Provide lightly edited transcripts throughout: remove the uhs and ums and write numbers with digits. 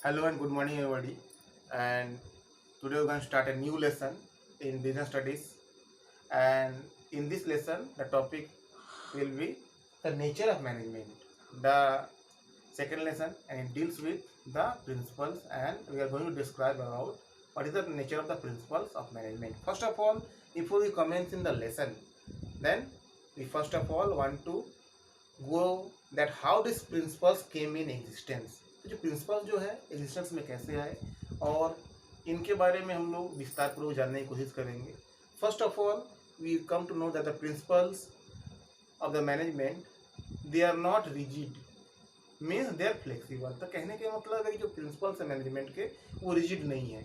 Hello and good morning, everybody. And today we're going to start a new lesson in business studies. And in this lesson, the topic will be the nature of management. The second lesson, and it deals with the principles, and we are going to describe about what is the nature of the principles of management. First of all, before we commence in the lesson, then we first of all want to go that how these principles came in existence. तो जो principles जो है existence में कैसे आए और इनके बारे में हम लोग विस्तार पूर्वक जानने की कोशिश करेंगे. First of all we come to know that the principles of the management they are not rigid, means they are flexible. तो कहने का मतलब है कि जो प्रिंसिपल्स है मैनेजमेंट के वो रिजिड नहीं है.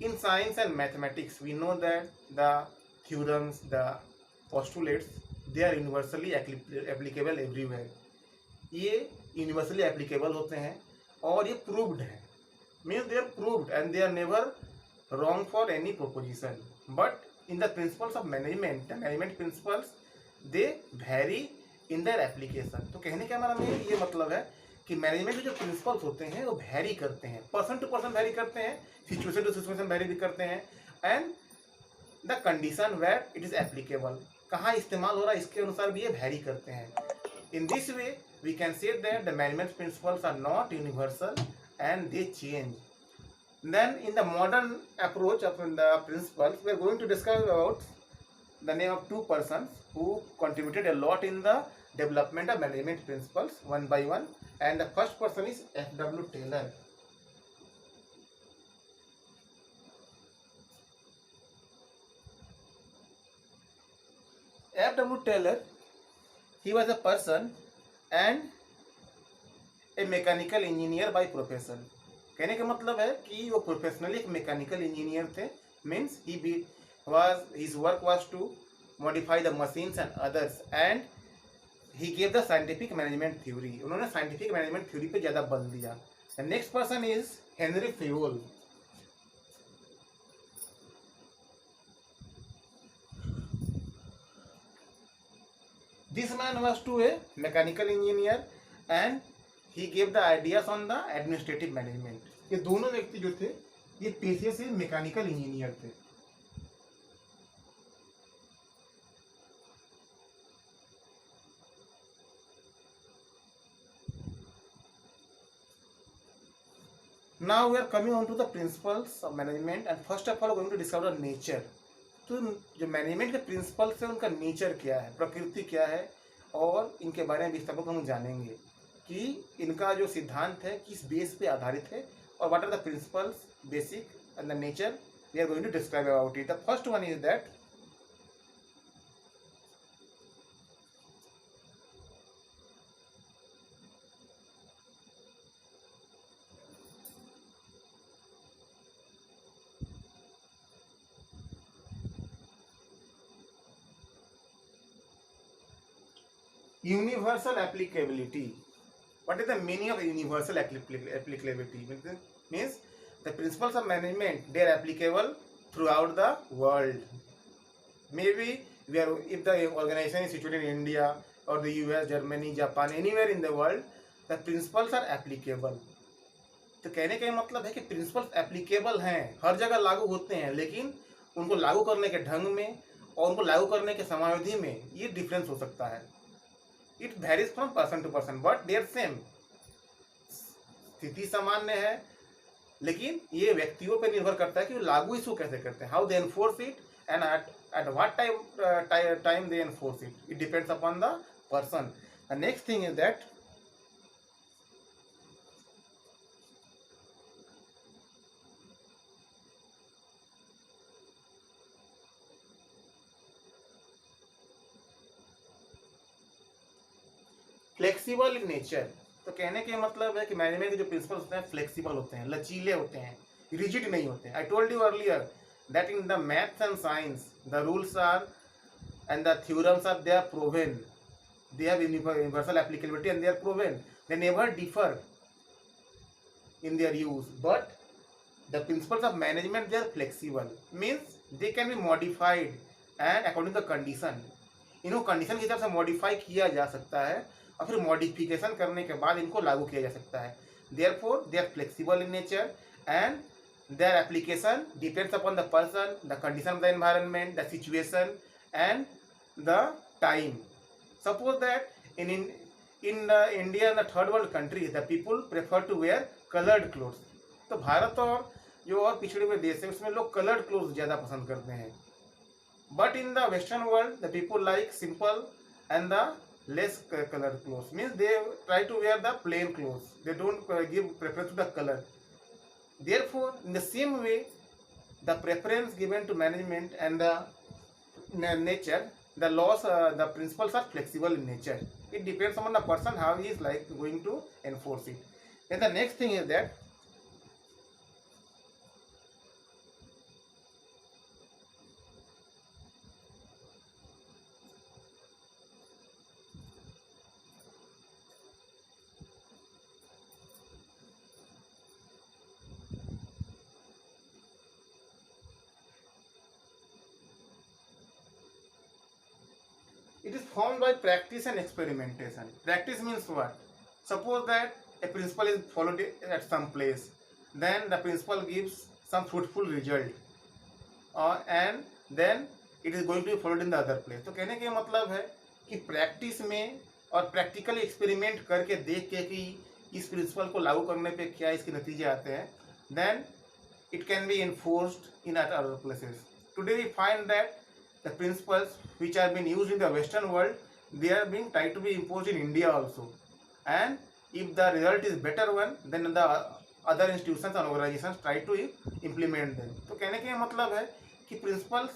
In science and mathematics we know that the theorems, the postulates, they are universally applicable everywhere. ये यूनिवर्सली एप्लीकेबल होते हैं और ये प्रूव्ड है, means they are proved and they are never wrong for any proposition. But in the principles of management, the management principles they vary in their application. तो कहने का हमारा में ये मतलब है कि मैनेजमेंट के जो प्रिंसिपल्स होते हैं वो वैरी करते हैं, पर्सन टू पर्सन वैरी करते हैं, सिचुएशन टू सिचुएशन वैरी भी करते हैं, and the condition where it is applicable, कहाँ इस्तेमाल हो रहा है इसके अनुसार भी ये वैरी करते हैं. In this way we can say that the management principles are not universal and they change. Then in the modern approach of the principles, we are going to discuss about the name of two persons who contributed a lot in the development of management principles one by one. And the first person is F.W. Taylor. F.W. Taylor, he was a person and a mechanical engineer by profession. कहने का मतलब है कि वो professionally एक mechanical engineer थे. Means his work was to modify the machines and others, and he gave the scientific management theory. उन्होंने scientific management theory पे ज़्यादा बल दिया. The next person is Henry Fayol. This man was to a mechanical engineer and he gave the ideas on the administrative management. ये दोनों व्यक्ति जो थे ये पेशे से मैकेनिकल इंजीनियर थे. Now we are coming on to the principles of management, and first of all we are going to discover nature. तो जो मैनेजमेंट के प्रिंसिपल्स है उनका नेचर क्या है, प्रकृति क्या है, और इनके बारे में विस्तार हम जानेंगे कि इनका जो सिद्धांत है किस बेस पे आधारित है और what are the principles basic and the nature we are going to describe about it. The first one is that universal applicability. What is the meaning of universal applicability? Means the principles of management, they are applicable throughout the world. Maybe if the organization is situated in India or the US, Germany, Japan, anywhere in the world, the principles are applicable. तो कहने का मतलब है कि principles applicable हैं, हर जगह लागू होते हैं, लेकिन उनको लागू करने के ढंग में और उनको लागू करने के समयावधि में ये डिफरेंस हो सकता है. It varies from person to person but they're same. स्थिति सामान्य है लेकिन ये व्यक्तियों पर निर्भर करता है कि वो लागू इसको कैसे करते हैं, how they enforce it and at what time they enforce it. It depends upon the person. The next thing is that flexible in nature. तो कहने के मतलब है कि मैनेजमेंट के जो प्रिंसिपल्स होते हैं फ्लेक्सिबल होते हैं, लचीले होते हैं, रिजिड नहीं होते हैं. I told you earlier that in the maths and science the rules are and the theorems are they are proven, they have universal applicability and they are proven, they never differ in their use. But the principles of management, they are flexible, means they can be modified and according to the condition. इनको condition के हिसाब से modify किया जा सकता है और फिर मॉडिफिकेशन करने के बाद इनको लागू किया जा सकता है. Therefore, they are flexible in nature, and their application depends upon the person, the condition of the environment, the situation, and the time. Suppose that in India and the third world countries, the people prefer to wear colored clothes. तो भारत और जो और पिछड़े हुए देश है उसमें लोग कलर्ड क्लोथ्स ज़्यादा पसंद करते हैं. But in the Western world, the people like simple and the less colored clothes. Means they try to wear the plain clothes. They don't give preference to the color. Therefore, in the same way, the preference given to management and the nature, the laws, the principles are flexible in nature. It depends on the person how he is like going to enforce it. Then the next thing is that it is formed by practice and experimentation. Practice means what? Suppose that a principle is followed at some place, then the principle gives some fruitful result, and then it is going to be followed in the other place. तो कहने का मतलब है कि practice में और practically experiment करके देख के कि इस प्रिंसिपल को लागू करने पे क्या इसके नतीजे आते हैं, then it can be enforced in other places. Today we find that the principles which are being used in the Western world, they are being tried to be imposed in India also. And if the result is better one, then the other institutions and organizations try to implement them. तो कहने का मतलब है कि principles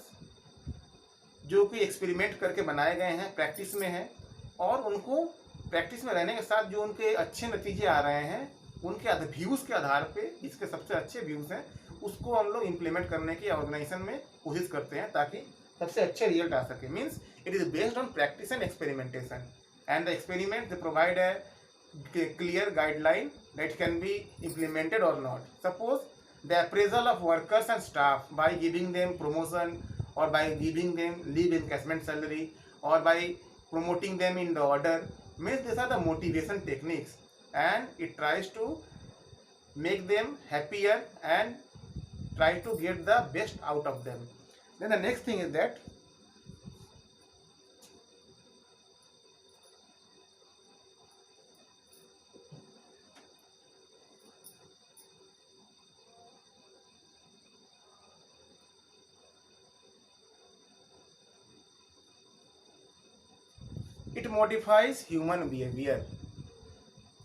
जो कि experiment करके बनाए गए हैं, प्रैक्टिस में हैं, और उनको प्रैक्टिस में रहने के साथ जो उनके अच्छे नतीजे आ रहे हैं, उनके व्यूज़ के आधार पे इसके सबसे अच्छे व्यूज़ हैं, उसको हम लोग इम्प्लीमेंट करने की ऑर्गेनाइजेशन में कोशिश करते हैं ताकि सबसे अच्छे रिजल्ट आ सके. Means it is based on practice and experimentation, and the experiment they provide a clear guideline that can be implemented or not. Suppose the appraisal of workers and staff by giving them promotion, or by giving them leave encashment salary, or by promoting them in the order, means these are the motivation techniques, and it tries to make them happier and try to get the best out of them. Then the next thing is that it modifies human behavior.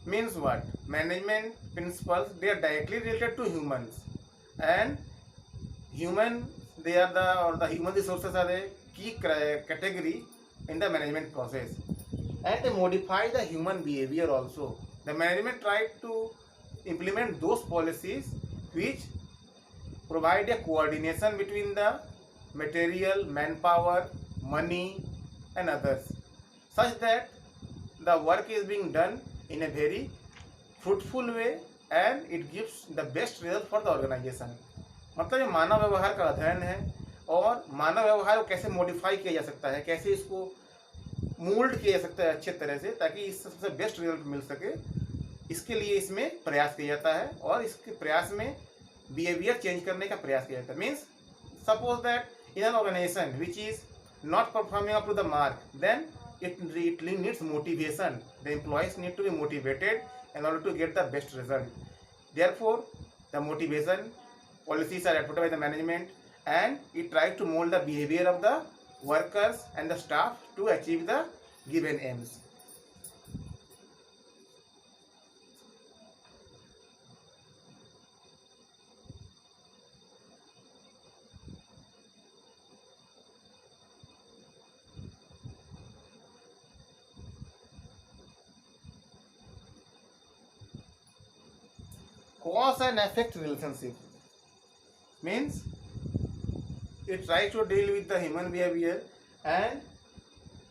Means what? Management principles, they are directly related to humans, and human, they are the human resources are the key category in the management process, and they modify the human behavior also. The management tried to implement those policies which provide a coordination between the material, manpower, money, and others, such that the work is being done in a very fruitful way and it gives the best result for the organization. मतलब ये मानव व्यवहार का अध्ययन है, और मानव व्यवहार को कैसे मॉडिफाई किया जा सकता है, कैसे इसको मोल्ड किया जा सकता है अच्छे तरह से ताकि इससे सबसे बेस्ट रिजल्ट मिल सके, इसके लिए इसमें प्रयास किया जाता है, और इसके प्रयास में बिहेवियर चेंज करने का प्रयास किया जाता है. Means suppose that in an organisation which is not performing up to the mark, then it needs motivation. The employees need to be motivated in order to get the best result. Therefore, the motivation policies are adopted by the management, and it tries to mold the behavior of the workers and the staff to achieve the given aims. Cause and effect relationship means it tries to deal with the human behavior and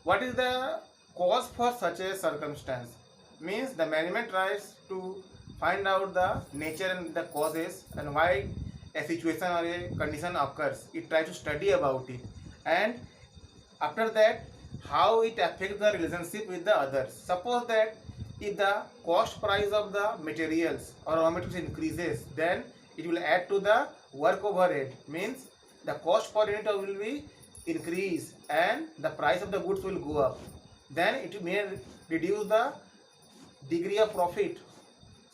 what is the cause for such a circumstance. Means the management tries to find out the nature and the causes and why a situation or a condition occurs. It tries to study about it, and after that how it affects the relationship with the others. Suppose that if the cost price of the materials or raw materials increases, then it will add to the work overhead, means the cost per unit will be increase and the price of the goods will go up. Then it may reduce the degree of profit,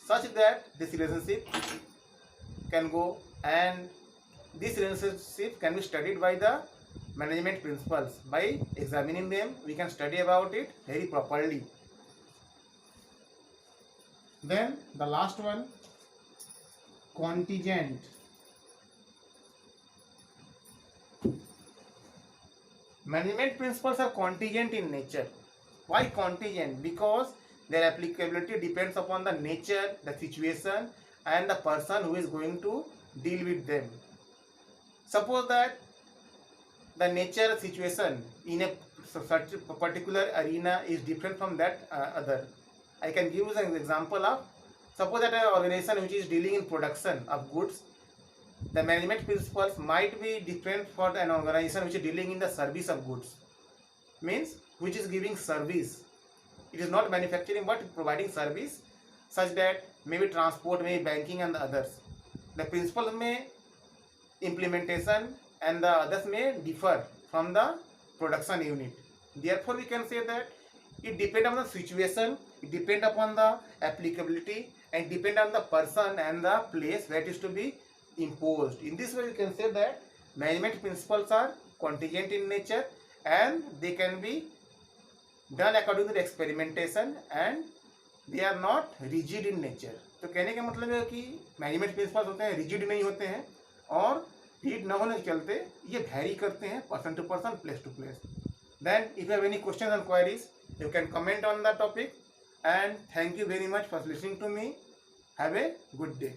such that this relationship can go, and this relationship can be studied by the management principles. By examining them, we can study about it very properly. Then the last one, contingent. Management principles are contingent in nature. Why contingent? Because their applicability depends upon the nature, the situation, and the person who is going to deal with them. Suppose that the nature situation in a such particular arena is different from that other. I can give you an example of, suppose that an organization which is dealing in production of goods, the management principles might be different for an organization which is dealing in the service of goods, means which is giving service. It is not manufacturing but providing service, such that maybe transport, maybe banking and the others. The principles may implementation and the others may differ from the production unit. Therefore, we can say that it depends on the situation, it depends upon the applicability, and depend on the person and the place where it is to be imposed. In this way, we can say that management principles are contingent in nature and they can be done according to the experimentation and they are not rigid in nature. तो कहने का मतलब है कि management principles होते हैं rigid नहीं होते हैं और रीड न होने के चलते ये वैरी करते हैं person to person, place to place. Then if you have any questions and queries, you can comment on the topic, and thank you very much for listening to me. Have a good day.